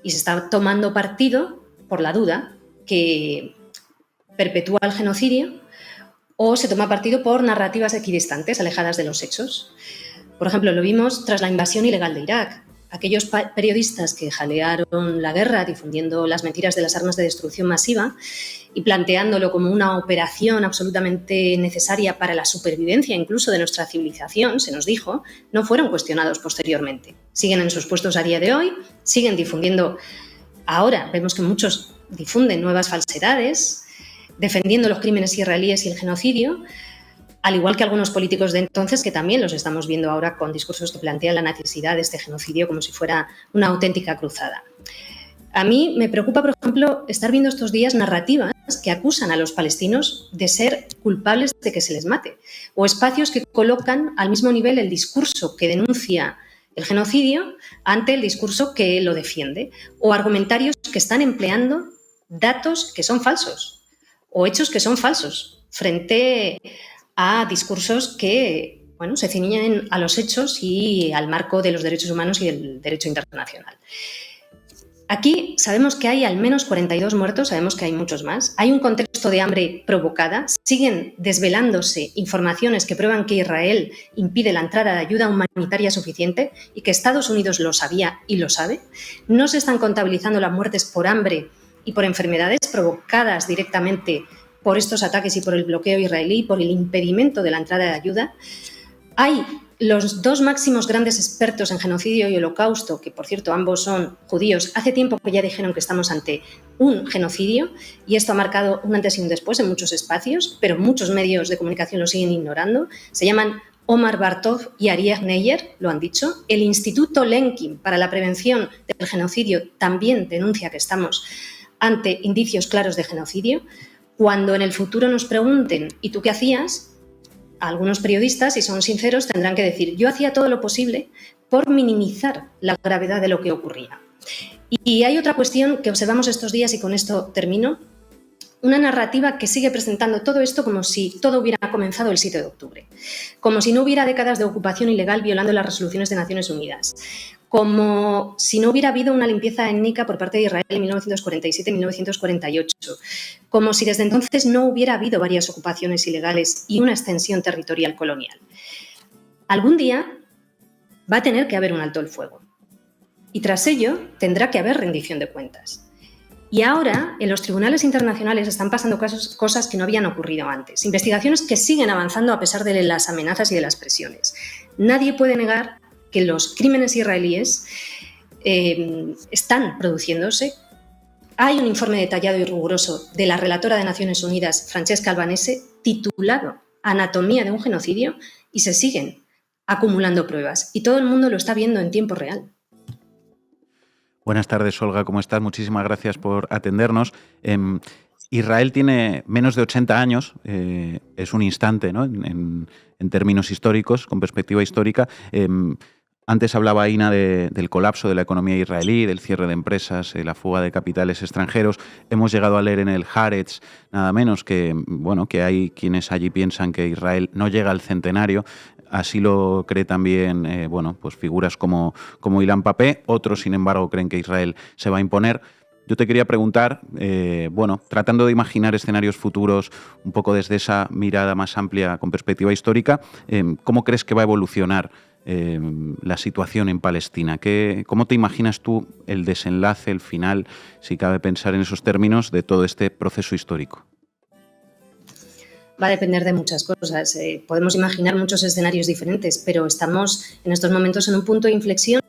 Y se está tomando partido por la duda que perpetúa el genocidio, o se toma partido por narrativas equidistantes, alejadas de los hechos. Por ejemplo, lo vimos tras la invasión ilegal de Irak. Aquellos periodistas que jalearon la guerra difundiendo las mentiras de las armas de destrucción masiva y planteándolo como una operación absolutamente necesaria para la supervivencia incluso de nuestra civilización, se nos dijo, no fueron cuestionados posteriormente. Siguen en sus puestos a día de hoy, siguen difundiendo. Ahora vemos que muchos difunden nuevas falsedades, defendiendo los crímenes israelíes y el genocidio, al igual que algunos políticos de entonces, que también los estamos viendo ahora con discursos que plantean la necesidad de este genocidio como si fuera una auténtica cruzada. A mí me preocupa, por ejemplo, estar viendo estos días narrativas que acusan a los palestinos de ser culpables de que se les mate, o espacios que colocan al mismo nivel el discurso que denuncia el genocidio ante el discurso que lo defiende, o argumentarios que están empleando datos que son falsos o hechos que son falsos frente a discursos que, bueno, se ciñen a los hechos y al marco de los derechos humanos y del derecho internacional. Aquí sabemos que hay al menos 42 muertos, sabemos que hay muchos más. Hay un contexto de hambre provocada. Siguen desvelándose informaciones que prueban que Israel impide la entrada de ayuda humanitaria suficiente y que Estados Unidos lo sabía y lo sabe. No se están contabilizando las muertes por hambre y por enfermedades provocadas directamente por estos ataques y por el bloqueo israelí, por el impedimento de la entrada de ayuda. Hay los dos máximos grandes expertos en genocidio y holocausto, que por cierto ambos son judíos, hace tiempo que ya dijeron que estamos ante un genocidio y esto ha marcado un antes y un después en muchos espacios, pero muchos medios de comunicación lo siguen ignorando. Se llaman Omar Bartov y Ariel Neyer, lo han dicho. El Instituto Lenkin para la Prevención del Genocidio también denuncia que estamos ante indicios claros de genocidio. Cuando en el futuro nos pregunten ¿y tú qué hacías?, algunos periodistas, si son sinceros, tendrán que decir yo hacía todo lo posible por minimizar la gravedad de lo que ocurría. Y hay otra cuestión que observamos estos días y con esto termino, una narrativa que sigue presentando todo esto como si todo hubiera comenzado el 7 de octubre, como si no hubiera décadas de ocupación ilegal violando las resoluciones de Naciones Unidas, como si no hubiera habido una limpieza étnica por parte de Israel en 1947 y 1948, como si desde entonces no hubiera habido varias ocupaciones ilegales y una extensión territorial colonial. Algún día va a tener que haber un alto el fuego y tras ello tendrá que haber rendición de cuentas. Y ahora en los tribunales internacionales están pasando cosas que no habían ocurrido antes, investigaciones que siguen avanzando a pesar de las amenazas y de las presiones. Nadie puede negar que los crímenes israelíes están produciéndose. Hay un informe detallado y riguroso de la relatora de Naciones Unidas, Francesca Albanese, titulado Anatomía de un genocidio, y se siguen acumulando pruebas. Y todo el mundo lo está viendo en tiempo real. Buenas tardes, Olga, ¿cómo estás? Muchísimas gracias por atendernos. Israel tiene menos de 80 años, es un instante, ¿no?, en términos históricos, con perspectiva histórica. Antes hablaba Ina del colapso de la economía israelí, del cierre de empresas, la fuga de capitales extranjeros. Hemos llegado a leer en el Haaretz, nada menos, que hay quienes allí piensan que Israel no llega al centenario. así lo cree también pues figuras como Ilan Pappé. Otros, sin embargo, creen que Israel se va a imponer. Yo te quería preguntar, tratando de imaginar escenarios futuros un poco desde esa mirada más amplia con perspectiva histórica, ¿cómo crees que va a evolucionar la situación en Palestina? ¿Cómo te imaginas tú el desenlace, el final, si cabe pensar en esos términos, de todo este proceso histórico? Va a depender de muchas cosas. Podemos imaginar muchos escenarios diferentes, pero estamos en estos momentos en un punto de inflexión,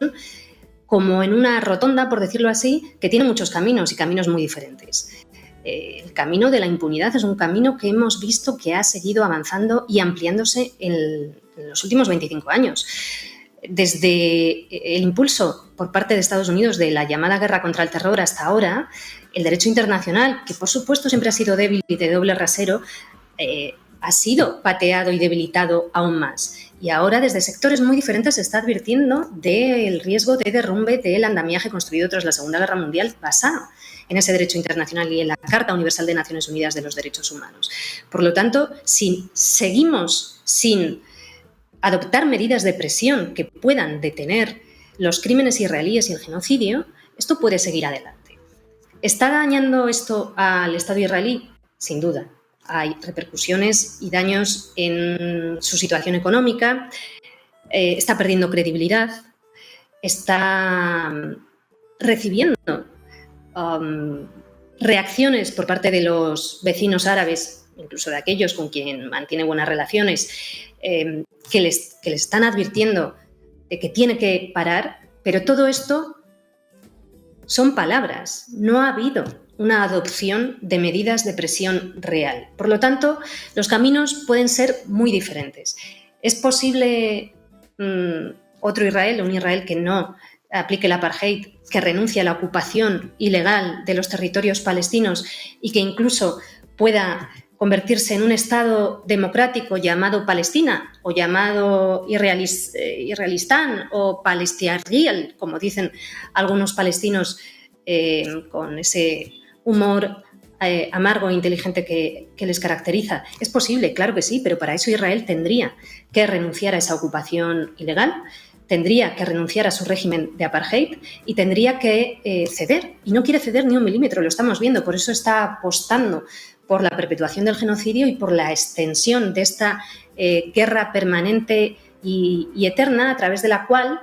como en una rotonda, por decirlo así, que tiene muchos caminos y caminos muy diferentes. El camino de la impunidad es un camino que hemos visto que ha seguido avanzando y ampliándose en los últimos 25 años. Desde el impulso por parte de Estados Unidos de la llamada guerra contra el terror hasta ahora, el derecho internacional, que por supuesto siempre ha sido débil y de doble rasero, ha sido pateado y debilitado aún más. Y ahora desde sectores muy diferentes se está advirtiendo del riesgo de derrumbe del andamiaje construido tras la Segunda Guerra Mundial basado en ese derecho internacional y en la Carta Universal de Naciones Unidas de los Derechos Humanos. Por lo tanto, si seguimos sin adoptar medidas de presión que puedan detener los crímenes israelíes y el genocidio, esto puede seguir adelante. ¿Está dañando esto al Estado israelí? Sin duda. Hay repercusiones y daños en su situación económica, está perdiendo credibilidad, está recibiendo reacciones por parte de los vecinos árabes, incluso de aquellos con quien mantiene buenas relaciones, que les están advirtiendo de que tiene que parar, pero todo esto son palabras, no ha habido una adopción de medidas de presión real. Por lo tanto, los caminos pueden ser muy diferentes. ¿Es posible otro Israel, un Israel que no aplique el apartheid, que renuncie a la ocupación ilegal de los territorios palestinos y que incluso pueda convertirse en un Estado democrático llamado Palestina o llamado Israelistán o Palestiarriel, como dicen algunos palestinos con ese humor amargo e inteligente que les caracteriza? Es posible, claro que sí, pero para eso Israel tendría que renunciar a esa ocupación ilegal, tendría que renunciar a su régimen de apartheid y tendría que ceder. Y no quiere ceder ni un milímetro, lo estamos viendo. Por eso está apostando por la perpetuación del genocidio y por la extensión de esta guerra permanente y eterna, a través de la cual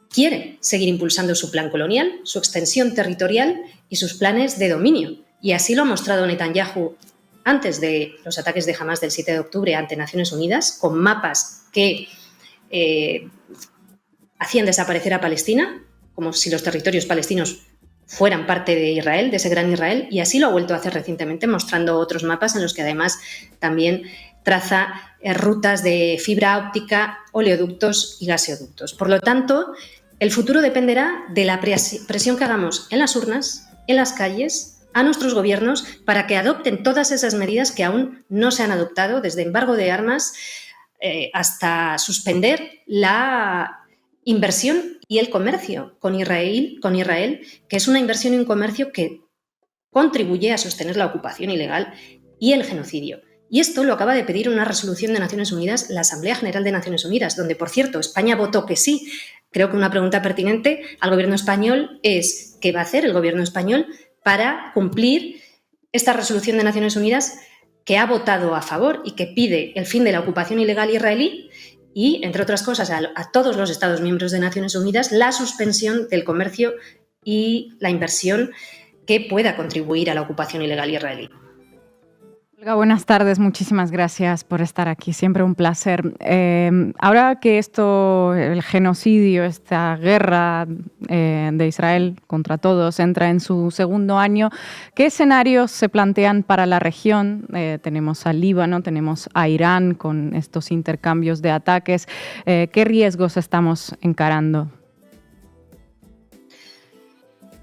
quiere seguir impulsando su plan colonial, su extensión territorial y sus planes de dominio. Y así lo ha mostrado Netanyahu antes de los ataques de Hamás del 7 de octubre ante Naciones Unidas, con mapas que hacían desaparecer a Palestina, como si los territorios palestinos fueran parte de Israel, de ese gran Israel, y así lo ha vuelto a hacer recientemente, mostrando otros mapas en los que además también traza rutas de fibra óptica, oleoductos y gaseoductos. Por lo tanto, el futuro dependerá de la presión que hagamos en las urnas, en las calles, a nuestros gobiernos, para que adopten todas esas medidas que aún no se han adoptado, desde embargo de armas hasta suspender la inversión y el comercio con Israel, que es una inversión y un comercio que contribuye a sostener la ocupación ilegal y el genocidio. Y esto lo acaba de pedir una resolución de Naciones Unidas, la Asamblea General de Naciones Unidas, donde, por cierto, España votó que sí. Creo que una pregunta pertinente al gobierno español es ¿qué va a hacer el gobierno español para cumplir esta resolución de Naciones Unidas que ha votado a favor y que pide el fin de la ocupación ilegal israelí y, entre otras cosas, a todos los Estados miembros de Naciones Unidas la suspensión del comercio y la inversión que pueda contribuir a la ocupación ilegal israelí? Olga, buenas tardes, muchísimas gracias por estar aquí, siempre un placer. Ahora que el genocidio, esta guerra de Israel contra todos entra en su segundo año, ¿qué escenarios se plantean para la región? Tenemos al Líbano, tenemos a Irán con estos intercambios de ataques. ¿Qué riesgos estamos encarando?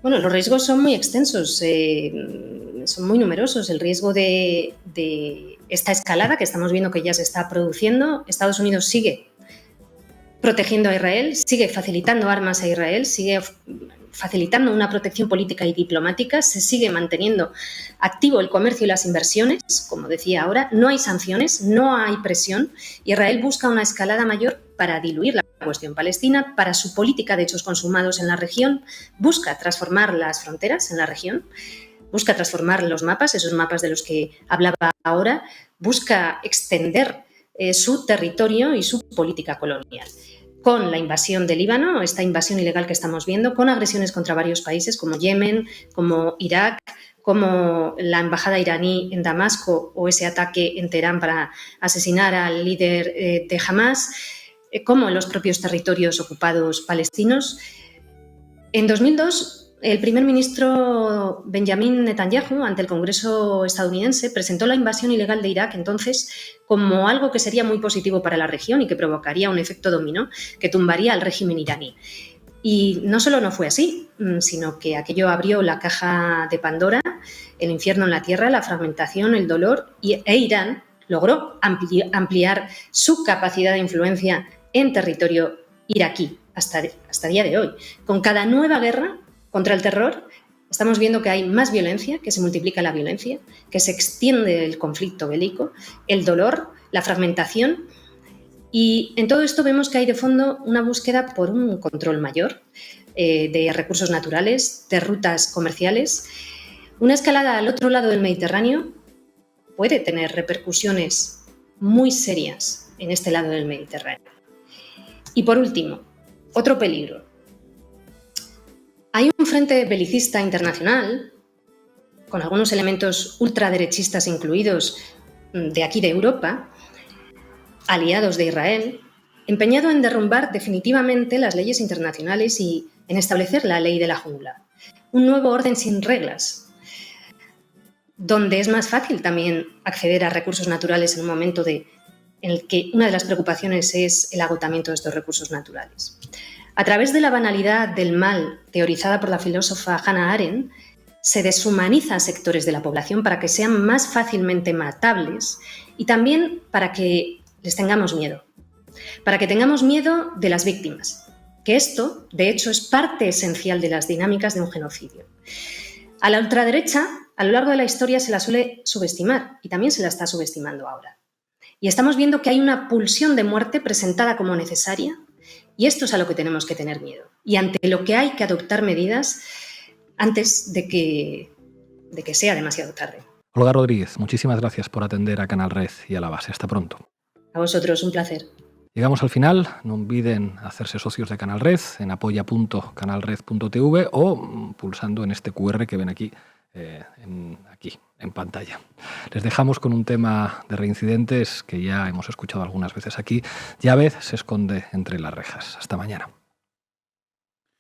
Bueno, los riesgos son muy extensos, son muy numerosos. El riesgo de esta escalada que estamos viendo que ya se está produciendo. Estados Unidos sigue protegiendo a Israel, sigue facilitando armas a Israel, sigue facilitando una protección política y diplomática, se sigue manteniendo activo el comercio y las inversiones, como decía ahora, no hay sanciones, no hay presión. Israel busca una escalada mayor para diluir la cuestión palestina, para su política de hechos consumados en la región, busca transformar las fronteras en la región, busca transformar los mapas, esos mapas de los que hablaba ahora, busca extender su territorio y su política colonial. Con la invasión de Líbano, esta invasión ilegal que estamos viendo, con agresiones contra varios países como Yemen, como Irak, como la embajada iraní en Damasco o ese ataque en Teherán para asesinar al líder de Hamas, como en los propios territorios ocupados palestinos. En 2002, el primer ministro Benjamin Netanyahu, ante el Congreso estadounidense, presentó la invasión ilegal de Irak entonces como algo que sería muy positivo para la región y que provocaría un efecto dominó que tumbaría al régimen iraní. Y no solo no fue así, sino que aquello abrió la caja de Pandora, el infierno en la tierra, la fragmentación, el dolor, e Irán logró ampliar su capacidad de influencia en territorio iraquí hasta día de hoy. Con cada nueva guerra contra el terror, estamos viendo que hay más violencia, que se multiplica la violencia, que se extiende el conflicto bélico, el dolor, la fragmentación. Y en todo esto vemos que hay de fondo una búsqueda por un control mayor de recursos naturales, de rutas comerciales. Una escalada al otro lado del Mediterráneo puede tener repercusiones muy serias en este lado del Mediterráneo. Y por último, otro peligro. Hay un frente belicista internacional, con algunos elementos ultraderechistas incluidos de aquí de Europa, aliados de Israel, empeñado en derrumbar definitivamente las leyes internacionales y en establecer la ley de la jungla. Un nuevo orden sin reglas, donde es más fácil también acceder a recursos naturales en un momento en el que una de las preocupaciones es el agotamiento de estos recursos naturales. A través de la banalidad del mal, teorizada por la filósofa Hannah Arendt, se deshumaniza a sectores de la población para que sean más fácilmente matables y también para que les tengamos miedo. Para que tengamos miedo de las víctimas, que esto, de hecho, es parte esencial de las dinámicas de un genocidio. A la ultraderecha, a lo largo de la historia, se la suele subestimar y también se la está subestimando ahora. Y estamos viendo que hay una pulsión de muerte presentada como necesaria. Y esto es a lo que tenemos que tener miedo. Y ante lo que hay que adoptar medidas antes de que sea demasiado tarde. Olga Rodríguez, muchísimas gracias por atender a Canal Red y a La Base. Hasta pronto. A vosotros, un placer. Llegamos al final. No olviden hacerse socios de Canal Red en apoya.canalred.tv o pulsando en este QR que ven aquí en pantalla. Les dejamos con un tema de reincidentes que ya hemos escuchado algunas veces aquí. Yaved se esconde entre las rejas. Hasta mañana.